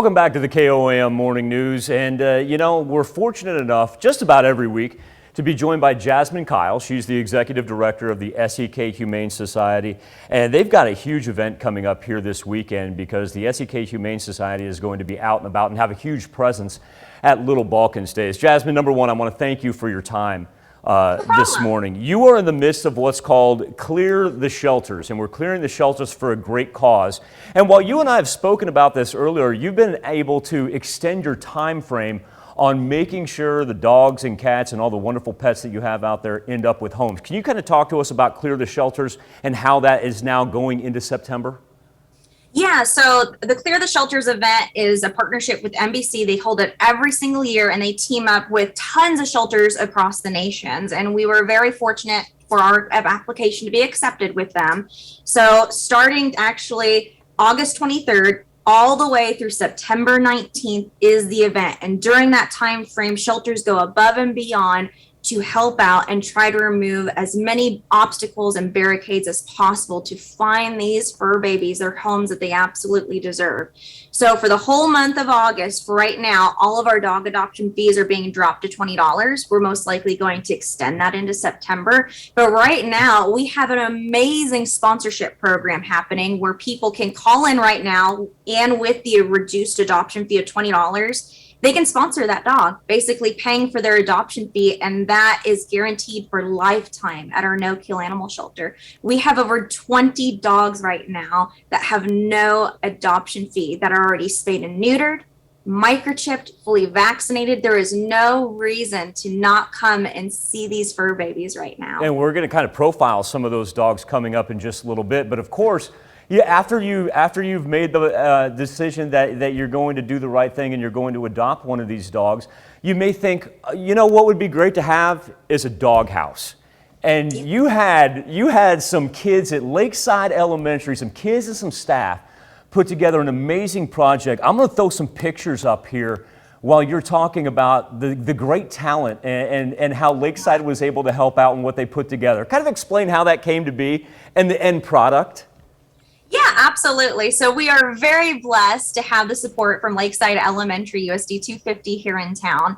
Welcome back to the KOAM Morning News. And, we're fortunate enough just about every week to be joined by Jasmine Kyle. She's the executive director of the SEK Humane Society. And they've got a huge event coming up here this weekend because the SEK Humane Society is going to be out and about and have a huge presence at Little Balkans Days. Jasmine, number one, I want to thank you for your time this morning. You are in the midst of what's called Clear the Shelters, and we're clearing the shelters for a great cause. And while you and I have spoken about this earlier, you've been able to extend your time frame on making sure the dogs and cats and all the wonderful pets that you have out there end up with homes. Can you kind of talk to us about Clear the Shelters and how that is now going into September? Yeah, so the Clear the Shelters event is a partnership with NBC. They hold it every single year and they team up with tons of shelters across the nations. And we were very fortunate for our application to be accepted with them. So starting actually August 23rd, all the way through September 19th is the event. And during that time frame, shelters go above and beyond to help out and try to remove as many obstacles and barricades as possible to find these fur babies their homes that they absolutely deserve. So for the whole month of August, for right now, all of our dog adoption fees are being dropped to $20. We're most likely going to extend that into September. But right now, we have an amazing sponsorship program happening where people can call in right now, and with the reduced adoption fee of $20, they can sponsor that dog, basically paying for their adoption fee, and that is guaranteed for lifetime at our no-kill animal shelter. We have over 20 dogs right now that have no adoption fee, that are already spayed and neutered, microchipped, fully vaccinated. There is no reason to not come and see these fur babies right now. And we're going to kind of profile some of those dogs coming up in just a little bit, but of course, yeah, after you've made the decision that you're going to do the right thing and you're going to adopt one of these dogs, you may think, what would be great to have is a dog house. And you had some kids at Lakeside Elementary, some kids and some staff put together an amazing project. I'm going to throw some pictures up here while you're talking about the great talent and how Lakeside was able to help out and what they put together. Kind of explain how that came to be and the end product. Yeah, absolutely. So we are very blessed to have the support from Lakeside Elementary USD 250 here in town.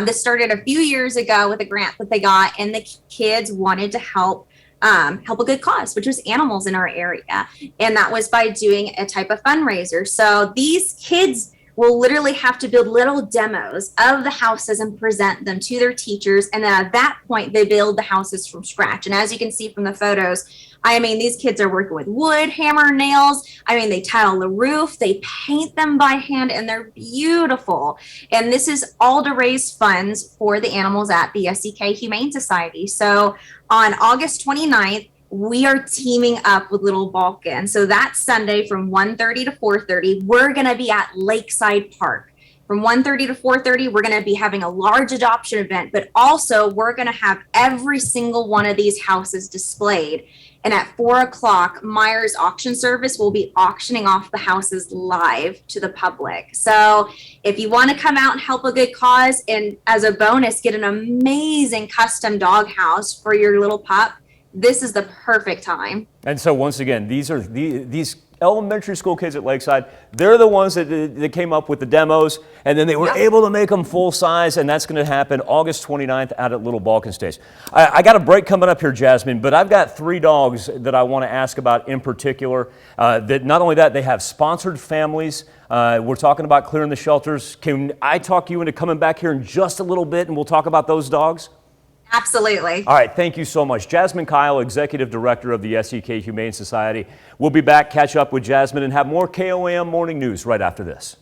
This started a few years ago with a grant that they got, and the kids wanted to help a good cause, which was animals in our area. And that was by doing a type of fundraiser. So these kids will literally have to build little demos of the houses and present them to their teachers. And then at that point, they build the houses from scratch. And as you can see from the photos, these kids are working with wood, hammer, nails. They tile the roof, they paint them by hand, and they're beautiful. And this is all to raise funds for the animals at the SEK Humane Society. So on August 29th, we are teaming up with Little Balkan. So that Sunday from 1:30 to 4:30, we're going to be at Lakeside Park. From 1:30 to 4:30, we're going to be having a large adoption event, but also we're going to have every single one of these houses displayed. And at 4 o'clock, Myers Auction Service will be auctioning off the houses live to the public. So if you want to come out and help a good cause, and as a bonus, get an amazing custom dog house for your little pup, this is the perfect time. And so once again, these are these elementary school kids at Lakeside. They're the ones that came up with the demos, and then they were able to make them full size, and that's going to happen August 29th out at Little Balkans Days. I got a break coming up here, Jasmine, but I've got 3 dogs that I want to ask about in particular. That not only that, they have sponsored families. We're talking about clearing the shelters. Can I talk you into coming back here in just a little bit, and we'll talk about those dogs? Absolutely. All right, thank you so much. Jasmine Kyle, Executive Director of the SEK Humane Society. We'll be back, catch up with Jasmine, and have more KOAM Morning News right after this.